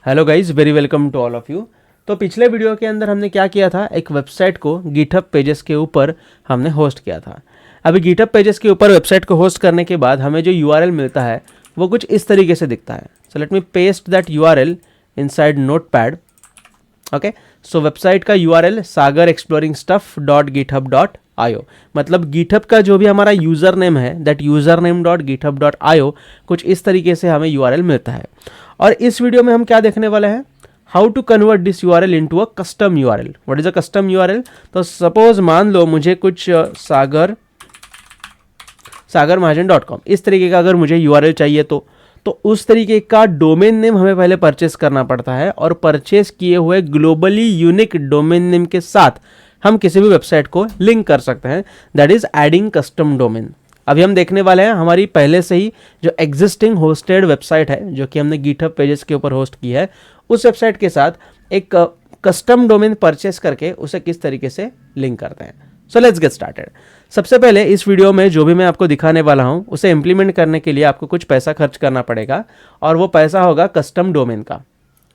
Hello guys, very welcome to all of you. तो पिछले video के अंदर हमने क्या किया था, एक वेबसाइट को गिटहब पेजेस के ऊपर हमने होस्ट किया था। अभी गिटहब पेजेस के ऊपर वेबसाइट को होस्ट करने के बाद हमें जो यूआरएल मिलता है वो कुछ इस तरीके से दिखता है। So let me paste that URL inside notepad. Okay, so website का यूआरएल sagarexploringstuff.github.io, मतलब गिटहब का जो भी हमारा यूज़र नेम है दैट username.github.io, कुछ इस तरीके से हमें यूआरएल मिलता है। और इस वीडियो में हम क्या देखने वाले हैं, how to convert this URL into a custom URL. What is a custom URL? तो सपोज मान लो मुझे कुछ sagarmahajan.com इस तरीके का अगर मुझे यूआरएल चाहिए तो उस तरीके का डोमेन नेम हमें पहले परचेस करना पड़ता है, और परचेस किए हुए ग्लोबली यूनिक डोमेन नेम के साथ हम किसी भी वेबसाइट को लिंक कर सकते हैं, that is adding custom domain. अभी हम देखने वाले हैं हमारी पहले से ही जो एग्जिस्टिंग होस्टेड वेबसाइट है जो कि हमने गिटहब पेजेस के ऊपर होस्ट की है, उस वेबसाइट के साथ एक कस्टम डोमेन परचेस करके उसे किस तरीके से लिंक करते हैं। So let's get started. सबसे पहले इस वीडियो में जो भी मैं आपको दिखाने वाला हूं उसे इंप्लीमेंट करने के लिए आपको कुछ पैसा खर्च करना पड़ेगा, और वो पैसा होगा कस्टम डोमेन का।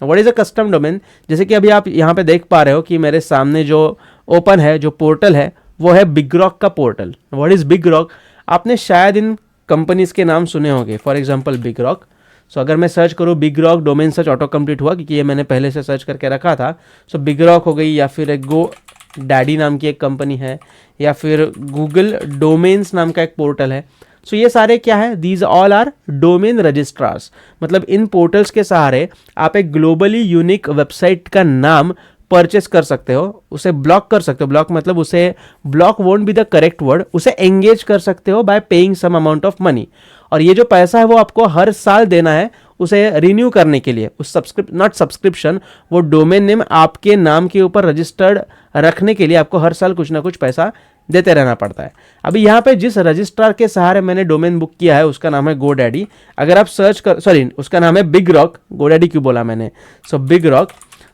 What is a custom domain? जैसे कि अभी आप यहाँ पे देख पा रहे हो कि मेरे सामने जो ओपन है, जो पोर्टल है, वो है बिगरॉक का पोर्टल। What is बिगरॉक? आपने शायद इन कंपनीज के नाम सुने होंगे, फॉर एग्जाम्पल बिगरॉक। सो अगर मैं सर्च करूँ बिगरॉक, डोमेन सर्च ऑटो कंप्लीट हुआ क्योंकि ये मैंने पहले से सर्च करके रखा था। सो बिगरॉक हो गई, या फिर एक गो डैडी नाम की एक कंपनी है, या फिर गूगल डोमेन्स नाम का एक पोर्टल है। सो ये सारे क्या है, these all are domain registrars. मतलब इन पोर्टल्स के सहारे आप एक ग्लोबली यूनिक वेबसाइट का नाम परचेस कर सकते हो, उसे ब्लॉक कर सकते हो। ब्लॉक मतलब उसे, block won't be the correct word, उसे एंगेज कर सकते हो by paying some amount of money. और ये जो पैसा है वो आपको हर साल देना है उसे रिन्यू करने के लिए। उस नॉट सब्सक्रिप्शन, वो डोमेन नेम आपके नाम के ऊपर रजिस्टर्ड रखने के लिए आपको हर साल कुछ ना कुछ पैसा देते रहना पड़ता है। अभी यहाँ पे जिस रजिस्ट्रार के सहारे मैंने डोमेन बुक किया है उसका नाम है गोडैडी। अगर आप सर्च कर, सॉरी उसका नाम है बिगरॉक, गोडैडी क्यों बोला मैंने, सो बिगरॉक।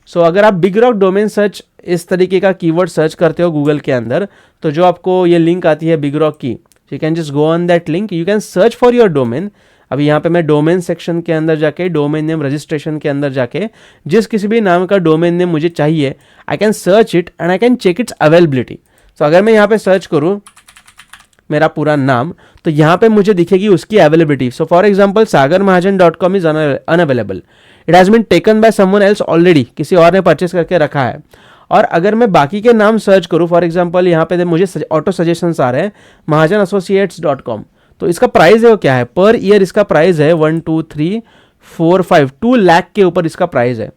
सो अगर आप बिगरॉक डोमेन सर्च इस तरीके का कीवर्ड सर्च करते हो गूगल के अंदर, तो जो आपको ये लिंक आती है बिगरॉक की, you can just go on that link, you can search for your domain. अभी यहाँ पे मैं डोमेन सेक्शन के अंदर जाके, डोमेन नेम रजिस्ट्रेशन के अंदर जाके, जिस किसी भी नाम का डोमेन नेम मुझे चाहिए, I can search it and I can check its availability. So अगर मैं यहाँ पे सर्च करूँ मेरा पूरा नाम, तो यहाँ पे मुझे दिखेगी उसकी availability. So for example sagarmahajan.com is unavailable, it has been taken by someone else already, किसी और ने परचेस करके रखा है। और अगर मैं बाकी के नाम सर्च करूँ, फॉर एग्जाम्पल यहाँ पे मुझे ऑटो सजेशंस आ रहे हैं mahajanassociates.com, तो इसका प्राइस है वो क्या है, पर ईयर इसका प्राइस है 1 2 3 4 5 2 लाख के ऊपर इसका प्राइस है।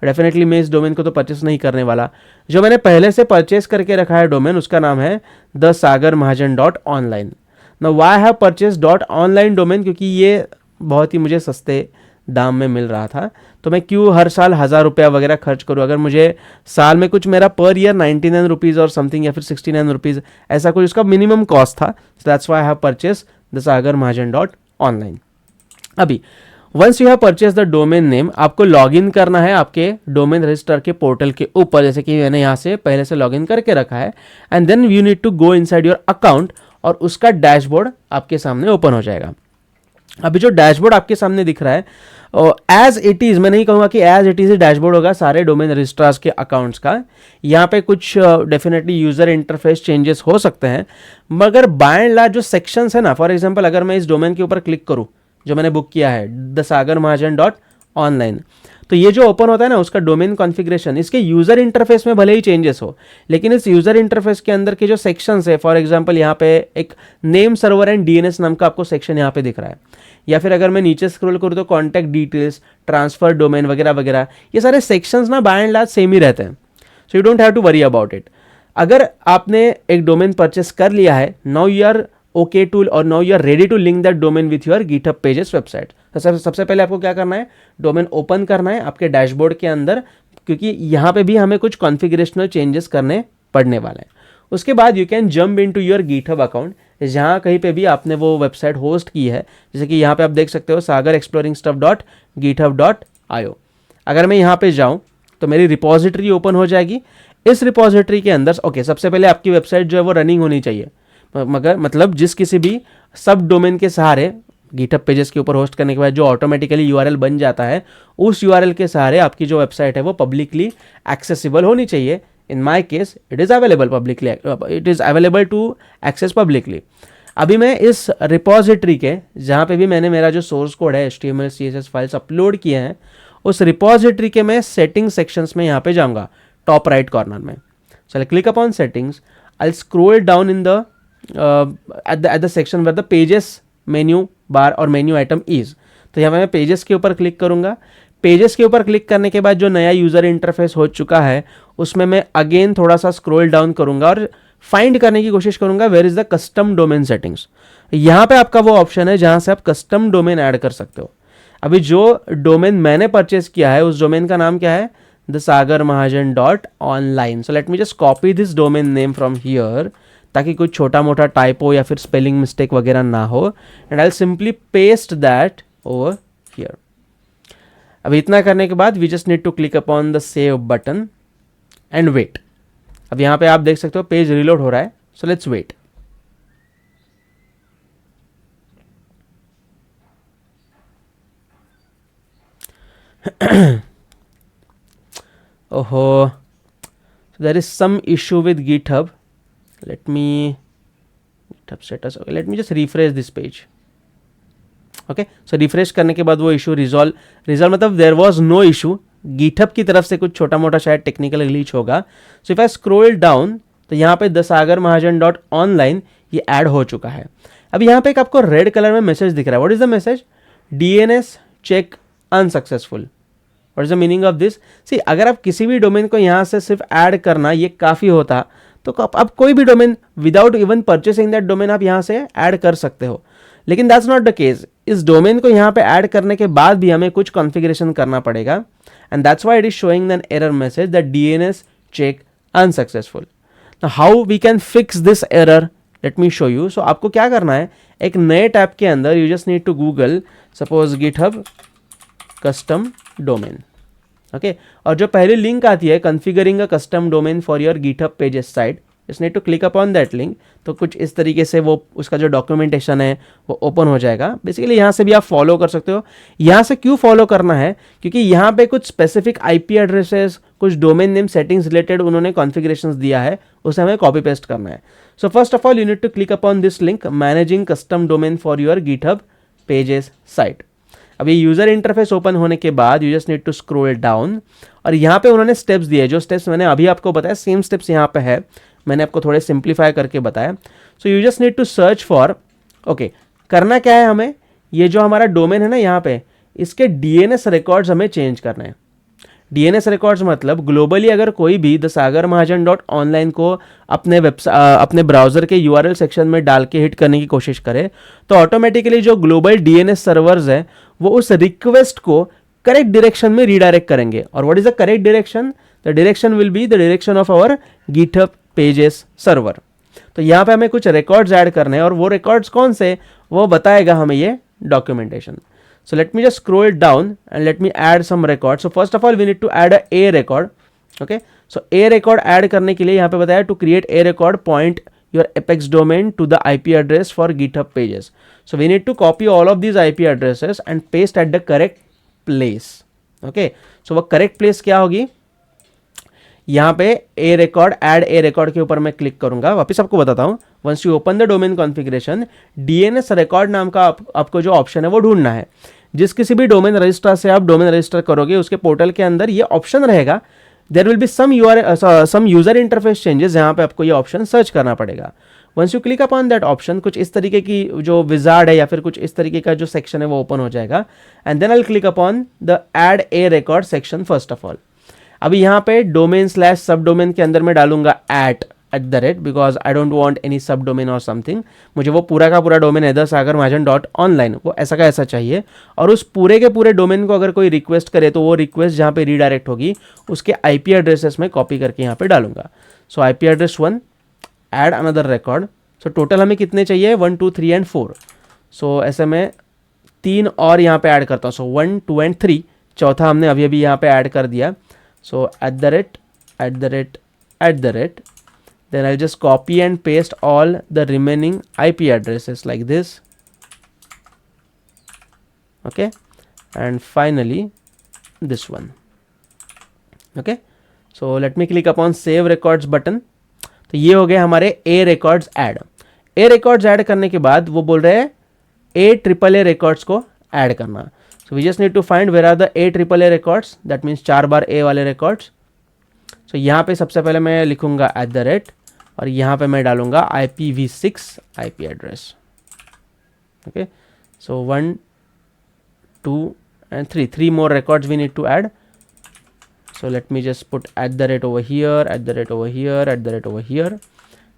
डेफिनेटली मैं इस डोमेन को तो परचेस नहीं करने वाला। जो मैंने पहले से परचेस करके रखा है डोमेन, उसका नाम है thesagarmahajan.online। Now why have purchase .online domain? क्योंकि ये बहुत ही मुझे सस्ते दाम में मिल रहा था, तो मैं क्यों हर साल 1000 रुपया वगैरह खर्च करूँ। अगर मुझे साल में कुछ, मेरा पर ईयर 99 रुपीज़ और समथिंग, या फिर 69 रुपीज़, ऐसा कुछ उसका मिनिमम कॉस्ट था। So that's why I have purchase thesagarmahajan.online। अभी once you have purchase the domain name, आपको लॉगिन करना है आपके डोमेन रजिस्टर के पोर्टल के ऊपर, जैसे कि मैंने यहाँ से पहले से लॉगिन करके रखा है। And then you need to go inside your account, और उसका डैशबोर्ड आपके सामने ओपन हो जाएगा। अभी जो डैशबोर्ड आपके सामने दिख रहा है, एज इट इज़, मैं नहीं कहूँगा कि एज इट इज़ डैशबोर्ड होगा सारे डोमेन रजिस्ट्रार्स के अकाउंट्स का। यहाँ पे कुछ डेफिनेटली यूज़र इंटरफेस चेंजेस हो सकते हैं, मगर बाय एंड लार्ज जो सेक्शंस है ना, फॉर एग्जांपल अगर मैं इस डोमेन के ऊपर क्लिक करूँ जो मैंने बुक किया है thesagarmahajan.online, तो ये जो ओपन होता है ना उसका डोमेन कॉन्फ़िगरेशन, इसके यूज़र इंटरफेस में भले ही चेंजेस हो, लेकिन इस यूज़र इंटरफेस के अंदर के जो सेक्शंस है, फॉर एग्जांपल यहाँ पे एक नेम सर्वर एंड डीएनएस नाम का आपको सेक्शन यहाँ पे दिख रहा है, या फिर अगर मैं नीचे स्क्रॉल करूँ तो कॉन्टैक्ट डिटेल्स, ट्रांसफर डोमेन वगैरह वगैरह, ये सारे सेक्शंस ना बाय एंड लार्ज सेम ही रहते हैं। So you don't have to worry about it. अगर आपने एक डोमेन परचेस कर लिया है, now you are okay to, और now you are ready to link that domain with your GitHub pages website. सबसे पहले आपको क्या करना है, डोमेन ओपन करना है आपके डैशबोर्ड के अंदर, क्योंकि यहाँ पे भी हमें कुछ कॉन्फ़िगरेशनल चेंजेस करने पड़ने वाले हैं। उसके बाद you can jump into your GitHub account, जहाँ कहीं पे भी आपने वो वेबसाइट होस्ट की है, जैसे कि यहाँ पे आप देख सकते हो sagarexploringstuff.github.io। अगर मैं यहाँ पे जाऊँ तो मेरी रिपोजिटरी ओपन हो जाएगी। इस रिपोजिटरी के अंदर ओके, सबसे पहले आपकी वेबसाइट जो है वो रनिंग होनी चाहिए, मगर मतलब जिस किसी भी सब डोमेन के सहारे गिटहब पेजेस के ऊपर होस्ट करने के बाद जो ऑटोमेटिकली यूआरएल बन जाता है, उस यूआरएल के सहारे आपकी जो वेबसाइट है वो पब्लिकली एक्सेसिबल होनी चाहिए. In my case it is available publicly, it is available to access publicly. अभी मैं इस रिपोजिटरी के जहाँ पे भी मैंने मेरा जो सोर्स कोड है HTML CSS फाइल्स अपलोड किए हैं, उस रिपोजिटरी के मैं सेटिंग सेक्शंस में यहाँ पे जाऊँगा टॉप राइट कॉर्नर में. So I click upon settings, I scroll down in the at the section where the pages menu bar और मेन्यू आइटम इज. तो यहाँ पे मैं पेजेस के ऊपर क्लिक करूँगा. पेजेस के ऊपर क्लिक करने के बाद जो नया यूज़र इंटरफेस हो चुका है उसमें मैं अगेन थोड़ा सा स्क्रॉल डाउन करूँगा और फाइंड करने की कोशिश करूँगा where is the custom domain settings. यहाँ पे आपका वो ऑप्शन है जहाँ से आप कस्टम डोमेन ऐड कर सकते हो. अभी जो डोमेन मैंने परचेस किया है उस डोमेन का नाम क्या है, thesagarmahajan.online. So let me just copy this domain name from here ताकि कुछ छोटा मोटा टाइपो या फिर स्पेलिंग मिस्टेक वगैरह ना हो. And I simply paste that over here. अब इतना करने के बाद we just need to click upon the save button and wait. अब यहाँ पे आप देख सकते हो पेज रिलोड हो रहा है. So let's wait. ओहो, there is some issue with GitHub. Let me GitHub status. Okay, let me just refresh this page. Okay, so refresh करने के बाद वो इशू रिजॉल्व मतलब there was no issue. GitHub की तरफ से कुछ छोटा मोटा शायद टेक्निकल ग्लिच होगा. So if I scroll down तो यहाँ पे thesagarmahajan.online ये ऐड हो चुका है. अब यहाँ पे एक आपको रेड कलर में मैसेज दिख रहा है. What is the message? DNS check unsuccessful. What is the meaning of this? See, अगर आप किसी भी डोमेन को यहाँ से सिर्फ ऐड करना ये काफ़ी होता तो आप कोई भी domain without even purchasing that domain आप यहाँ से ऐड कर सकते हो. लेकिन दैट्स नॉट द केस. इस डोमेन को यहाँ पे ऐड करने के बाद भी हमें कुछ कॉन्फ़िगरेशन करना पड़ेगा. And that's why it is showing an error message that DNS check unsuccessful. How we can fix this error, let me show you. So आपको क्या करना है, एक नए टैब के अंदर you just need to Google suppose GitHub custom domain. Okay, और जो पहली लिंक आती है configuring a custom domain for your GitHub pages site, just need to click upon that link. तो कुछ इस तरीके से वो उसका जो डॉक्यूमेंटेशन है वो ओपन हो जाएगा. बेसिकली यहाँ से भी आप फॉलो कर सकते हो. यहाँ से क्यों फॉलो करना है, क्योंकि यहाँ पे कुछ स्पेसिफिक IP एड्रेसेस, कुछ डोमेन नेम सेटिंग्स रिलेटेड उन्होंने कॉन्फ़िगरेशंस दिया है, उसे हमें कॉपी पेस्ट करना है. So first of all you need to click upon this link, managing custom domain for your GitHub pages site. अभी यूज़र इंटरफेस ओपन होने के बाद you just need to scroll down और यहाँ पे उन्होंने स्टेप्स दिए. जो स्टेप्स मैंने अभी आपको बताया सेम स्टेप्स यहाँ पे है, मैंने आपको थोड़े सिंप्लीफाई करके बताया. So you just need to search for. Okay, करना क्या है हमें, ये जो हमारा डोमेन है ना यहाँ पे, इसके DNS रिकॉर्ड्स हमें चेंज करना है. DNS रिकॉर्ड्स मतलब ग्लोबली अगर कोई भी thesagarmahajan.online को अपने ब्राउज़र के URL सेक्शन में डाल के हिट करने की कोशिश करे तो ऑटोमेटिकली जो ग्लोबल DNS सर्वर्स है वो उस रिक्वेस्ट को करेक्ट डायरेक्शन में रीडायरेक्ट करेंगे. और what is the correct direction? The direction will be the direction of our GitHub pages server. तो यहाँ पे हमें कुछ रिकॉर्ड्स ऐड करने हैं और वो रिकॉर्ड्स कौन से वो बताएगा हमें ये documentation. So let me just scroll down and let me add some records. So first of all we need to add a record. Okay, so a record add करने के लिए यहाँ पे बताया to create a record point your apex domain to the IP address for GitHub pages. So we need to copy all of these IP addresses and paste at the correct place. Okay, so वो correct place क्या होगी, यहाँ पे a record add a record के ऊपर मैं click करूंगा. वापस आपको बताता हूँ, once you open the domain configuration, DNS record नाम का आपको जो ऑप्शन है वो ढूंढना है. जिस किसी भी डोमेन रजिस्ट्रार से आप डोमेन रजिस्टर करोगे उसके पोर्टल के अंदर ये ऑप्शन रहेगा. There will be some user interface changes, यहाँ पे आपको ये ऑप्शन सर्च करना पड़ेगा. Once you click upon that option, कुछ इस तरीके की जो विजार्ड है या फिर कुछ इस तरीके का जो सेक्शन है वो ओपन हो जाएगा. And then I will click upon the add a record section first of all. अभी यहाँ पे डोमेन स्लैश सब डोमेन के अंदर मैं डालूंगा at the rate, because I don't want any सब डोमेन और समथिंग. मुझे वो पूरा का पूरा डोमेन है thesagarmahajan.online, वो ऐसा का ऐसा चाहिए. और उस पूरे के पूरे डोमेन को अगर कोई रिक्वेस्ट करे तो वो रिक्वेस्ट जहाँ पे रीडायरेक्ट होगी उसके IP एड्रेसेस में कॉपी करके यहाँ पे डालूंगा. सो IP address 1, add another record. So total हमें कितने चाहिए, 1 2 3 एंड 4. सो ऐसे में 3 और यहाँ पे ऐड करता हूँ. सो 1 2 एंड 3, चौथा हमने अभी अभी यहाँ पे ऐड कर दिया. सो @ then I'll just copy and paste all the remaining IP addresses like this. okay, and finally this one. Okay, so let me click upon save records button. तो ये हो गए हमारे A records add. A records add करने के बाद वो बोल रहे हैं AAA records को add करना. So we just need to find where are the AAA records, that means 4 bar A वाले records. So यहाँ पे सबसे पहले मैं लिखूंगा @ और यहाँ पे मैं डालूंगा IPv6 IP address. Okay, so 1 2 and 3 more records we need to add. So let me just put @ over here, @ over here, @ over here,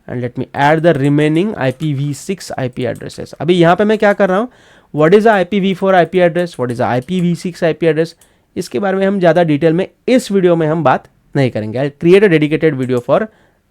and let me add the remaining IPv6 IP addresses. अभी यहाँ पे मैं क्या कर रहा हूँ, what is a IPv4 IP address, what is a IPv6 IP address, इसके बारे में हम ज़्यादा डिटेल में इस वीडियो में हम बात नहीं करेंगे. I'll create a dedicated video for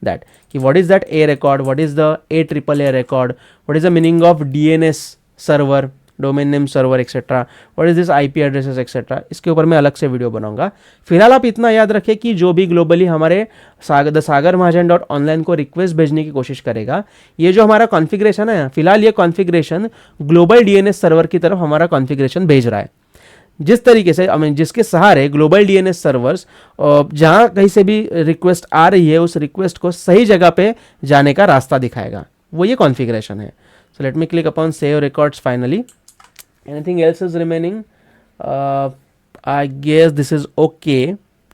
that. कि what is that A record, what is the AAA record, what is the meaning of DNS server, domain name server etcetera, what is this IP addresses etcetera, इसके ऊपर मैं अलग से video बनाऊंगा. फिलहाल आप इतना याद रखें कि जो भी ग्लोबली हमारे sagarmahajan.online को रिक्वेस्ट भेजने की कोशिश करेगा, ये जो हमारा कॉन्फ़िगरेशन है, फिलहाल ये कॉन्फ़िगरेशन ग्लोबल डीएनएस सर्वर की तरफ हमारा कॉन्फ़िगरेशन भेज रहा है. जिस तरीके से जिसके सहारे ग्लोबल डीएनएस सर्वर्स जहाँ कहीं से भी रिक्वेस्ट आ रही है उस रिक्वेस्ट को सही जगह पे जाने का रास्ता दिखाएगा, वो ये कॉन्फ़िगरेशन है. So let me click upon save records finally. Anything else is remaining? I guess this is okay.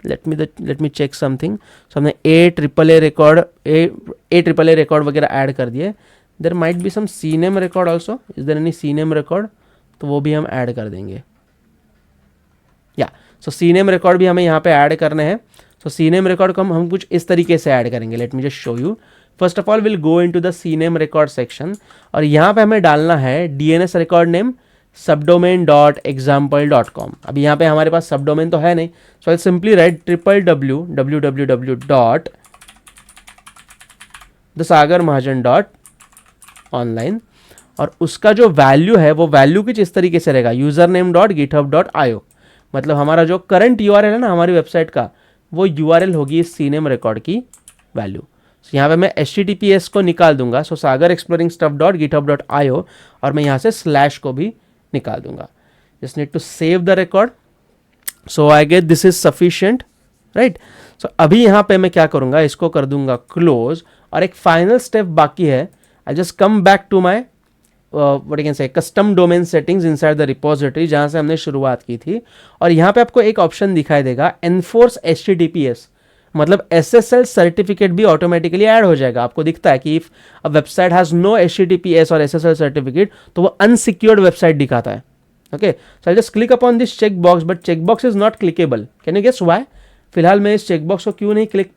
Let me check something. So हमने AAA record वगैरह ऐड कर दिए. There might be some CNAME record also. Is there any CNAME record? तो वो भी हम add कर देंगे. So CNAME record भी हमें यहाँ पे ऐड करने हैं. So CNAME record को हम कुछ इस तरीके से ऐड करेंगे. Let me just show you. First of all, we'll go into the CNAME record section और यहाँ पे हमें डालना है DNS record name subdomain.example.com. अभी यहाँ पे हमारे पास सबडोमेन तो है नहीं, सो आई सिंपली राइट www.thesagarmahajan.online और उसका जो वैल्यू है वो वैल्यू कुछ इस तरीके से रहेगा username.github.io. मतलब हमारा जो करंट URL है ना हमारी वेबसाइट का, वो URL होगी इस CNAME रिकॉर्ड की वैल्यू. So, यहाँ पे मैं HTTPS को निकाल दूंगा, सो sagarexploringstuff.github.io और मैं यहाँ से स्लैश को भी निकाल दूंगा. Just need to save the record. So I get this is sufficient, right. So अभी यहाँ पे मैं क्या करूँगा, इसको कर दूंगा क्लोज और एक फाइनल स्टेप बाकी है. I just come back to my what you can say custom domain settings inside the repository जहाँ से हमने शुरुआत की थी. और यहाँ पे आपको एक ऑप्शन दिखाई देगा एनफोर्स HTTPS, मतलब SSL सर्टिफिकेट भी ऑटोमेटिकली ऐड हो जाएगा. आपको दिखता है कि if a website has no HTTPS और SSL सर्टिफिकेट तो वो अनसिक्योर्ड वेबसाइट दिखाता है. Okay, so I just click upon this check box, but check box is not clickable. Can you guess why? फिलहाल मैं इस चेक बॉक्स को क्यों नहीं क्लिक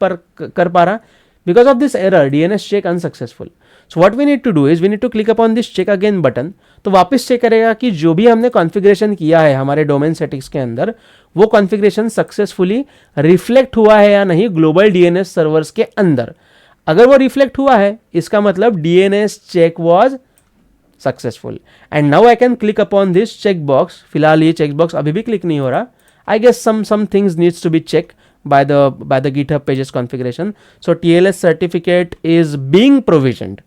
कर पा रहा? Because of this error DNS check unsuccessful. So what we need to do is we need to click upon this check again button. तो वापस चेक करेगा कि जो भी हमने कॉन्फ़िगरेशन किया है हमारे डोमेन सेटिंग्स के अंदर वो कॉन्फ़िगरेशन सक्सेसफुली रिफ्लेक्ट हुआ है या नहीं ग्लोबल DNS सर्वर्स के अंदर. अगर वो रिफ्लेक्ट हुआ है इसका मतलब DNS check was successful. And now I can click upon this check box. फिलहाल ये चेक बॉक्स अभी भी क्लिक नहीं हो रहा. I guess some things needs to be checked by the GitHub pages configuration. So TLS certificate is being provisioned.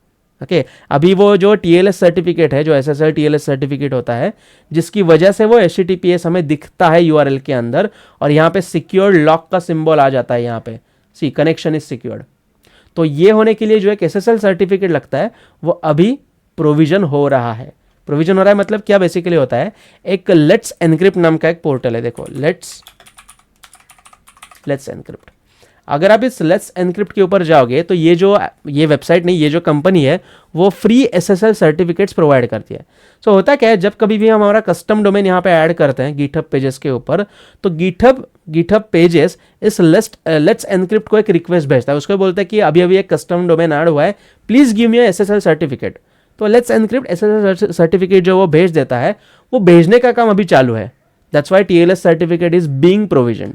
Okay, अभी वो जो TLS सर्टिफिकेट है, जो SSL TLS सर्टिफिकेट होता है, जिसकी वजह से वो HTTPS हमें दिखता है URL के अंदर और यहाँ पे सिक्योर्ड लॉक का सिंबल आ जाता है. यहाँ पे सी कनेक्शन इज सिक्योर्ड. तो ये होने के लिए जो एक SSL सर्टिफिकेट लगता है वो अभी प्रोविजन हो रहा है. प्रोविजन हो रहा है मतलब क्या बेसिकली होता है, एक लेट्स एनक्रिप्ट नाम का एक पोर्टल है. देखो लेट्स एनक्रिप्ट. अगर आप इस लेट्स एनक्रिप्ट के ऊपर जाओगे तो ये वेबसाइट नहीं, ये जो कंपनी है वो फ्री SSL सर्टिफिकेट्स प्रोवाइड करती है. सो होता क्या है, जब कभी भी हम हमारा कस्टम डोमेन यहाँ पे ऐड करते हैं GitHub पेजेस के ऊपर, तो GitHub पेजेस इस लेट्स एनक्रिप्ट को एक रिक्वेस्ट भेजता है. उसको बोलता है कि अभी अभी एक कस्टम डोमेन ऐड हुआ है, please give me SSL certificate. तो लेट्स एनक्रिप्ट SSL सर्टिफिकेट जो वो भेज देता है, वो भेजने का काम अभी चालू है. That's why TLS certificate is being provision.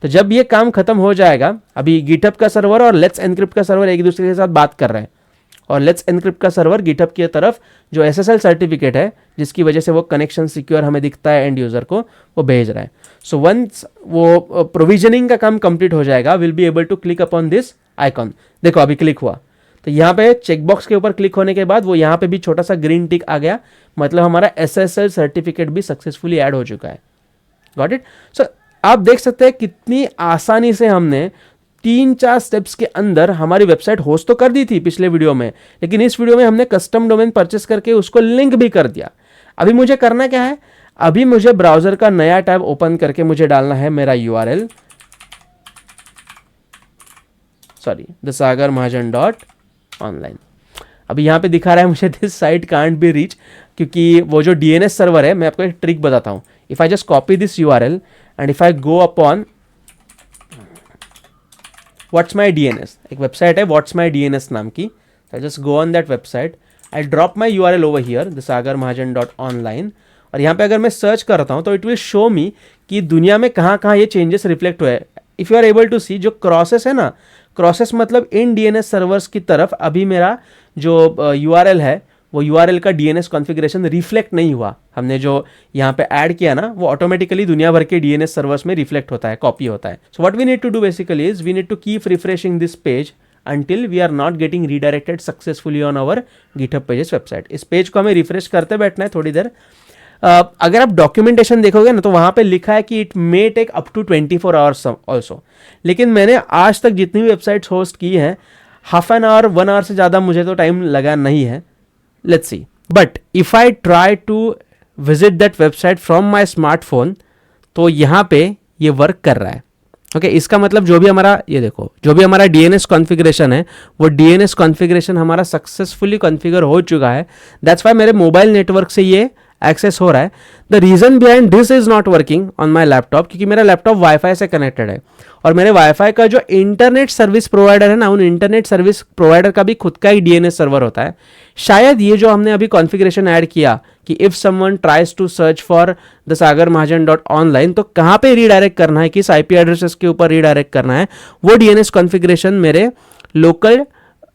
तो जब ये काम खत्म हो जाएगा, अभी GitHub का सर्वर और लेट्स एनक्रिप्ट का सर्वर एक दूसरे के साथ बात कर रहे हैं और लेट्स एनक्रिप्ट का सर्वर GitHub की तरफ जो SSL सर्टिफिकेट है जिसकी वजह से वो कनेक्शन सिक्योर हमें दिखता है एंड यूजर को, वो भेज रहा है. सो वंस वो प्रोविजनिंग का काम कंप्लीट हो जाएगा, will be able to click upon this icon. देखो अभी क्लिक हुआ तो यहाँ पे चेकबॉक्स के ऊपर क्लिक होने के बाद वो यहाँ पे भी छोटा सा ग्रीन टिक आ गया, मतलब हमारा SSL सर्टिफिकेट भी सक्सेसफुली ऐड हो चुका है। Got it? सो आप देख सकते हैं कितनी आसानी से हमने 3-4 स्टेप्स के अंदर हमारी वेबसाइट होस्ट तो कर दी थी पिछले वीडियो में, लेकिन इस वीडियो में हमने कस्टम डोमेन परचेस करके उसको लिंक भी कर दिया। अभी मुझे करना क्या है, अभी मुझे ब्राउजर का नया टैब ओपन करके मुझे डालना है मेरा URL, thesagarmahajan.online। अभी यहाँ पे दिखा रहा है मुझे this site can't be reach, क्योंकि वो जो DNS सर्वर है, मैं आपको एक ट्रिक बताता हूँ। If I just copy this URL and if I go upon what's my DNS, एक वेबसाइट है व्हाट्स माई DNS नाम की, I just go on that website, I drop my URL over here thesagarmahajan.online, और यहाँ पे अगर मैं search करता हूँ तो इट विल शो मी कि दुनिया में कहाँ कहाँ ये चेंजेस रिफ्लेक्ट हुए। If you are able to see, जो क्रॉसेस है ना, क्रॉसेस मतलब इन DNS सर्वर्स की तरफ अभी मेरा जो URL है वो URL का DNS कॉन्फ़िगरेशन रिफ्लेक्ट नहीं हुआ। हमने जो यहाँ पे ऐड किया ना, वो ऑटोमेटिकली दुनिया भर के DNS सर्वर्स में रिफ्लेक्ट होता है, कॉपी होता है। So what we need to do basically is we need to keep refreshing this page until we are not getting redirected successfully on our GitHub pages website। इस page को हमें refresh करते बैठना है थोड़ी देर। अगर आप डॉक्यूमेंटेशन देखोगे ना तो वहाँ पे लिखा है कि it may take up to 24 hours also, लेकिन मैंने आज तक जितनी भी वेबसाइट्स होस्ट की हैं, हाफ एन आवर 1 आवर से ज़्यादा मुझे तो टाइम लगा नहीं है। Let's see, but if I try to visit that website from my smartphone, तो यहाँ पे ये वर्क कर रहा है। ओके, इसका मतलब जो भी हमारा, ये देखो, जो भी हमारा DNS कॉन्फ़िगरेशन है वो DNS कॉन्फ़िगरेशन हमारा सक्सेसफुली कॉन्फ़िगर हो चुका है। दैट्स वाई मेरे मोबाइल नेटवर्क से ये एक्सेस हो रहा है। The reason behind this is not working on my laptop, क्योंकि मेरा लैपटॉप वाईफाई से कनेक्टेड है, और मेरे वाईफाई का जो इंटरनेट सर्विस प्रोवाइडर है ना, उन इंटरनेट सर्विस प्रोवाइडर का भी खुद का ही DNS सर्वर होता है। शायद ये जो हमने अभी कॉन्फ़िगरेशन ऐड किया कि if someone tries to search for thesagarmahajan.online, तो कहाँ पे रीडायरेक्ट करना है, किस IP एड्रेसेस के ऊपर रीडायरेक्ट करना है, वो DNS कॉन्फ़िगरेशन मेरे लोकल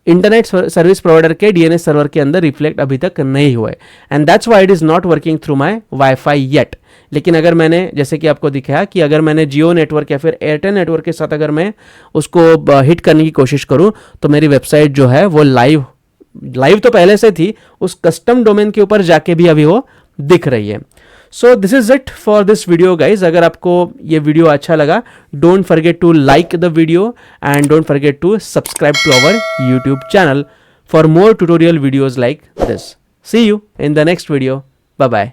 इंटरनेट सर्विस प्रोवाइडर के DNS सर्वर के अंदर रिफ्लेक्ट अभी तक नहीं हुआ है, and that's why it is not working through my wifi yet. लेकिन अगर मैंने, जैसे कि आपको दिखाया कि अगर मैंने जियो नेटवर्क या फिर एयरटेल नेटवर्क के साथ अगर मैं उसको हिट करने की कोशिश करूं, तो मेरी वेबसाइट जो है वो लाइव तो पहले से थी, उस कस्टम डोमेन के ऊपर जाके भी अभी वो दिख रही है। So this is it for this video guys. अगर आपको ये वीडियो अच्छा लगा, don't forget to like the video and don't forget to subscribe to our YouTube channel for more tutorial videos like this. See you in the next video. Bye bye.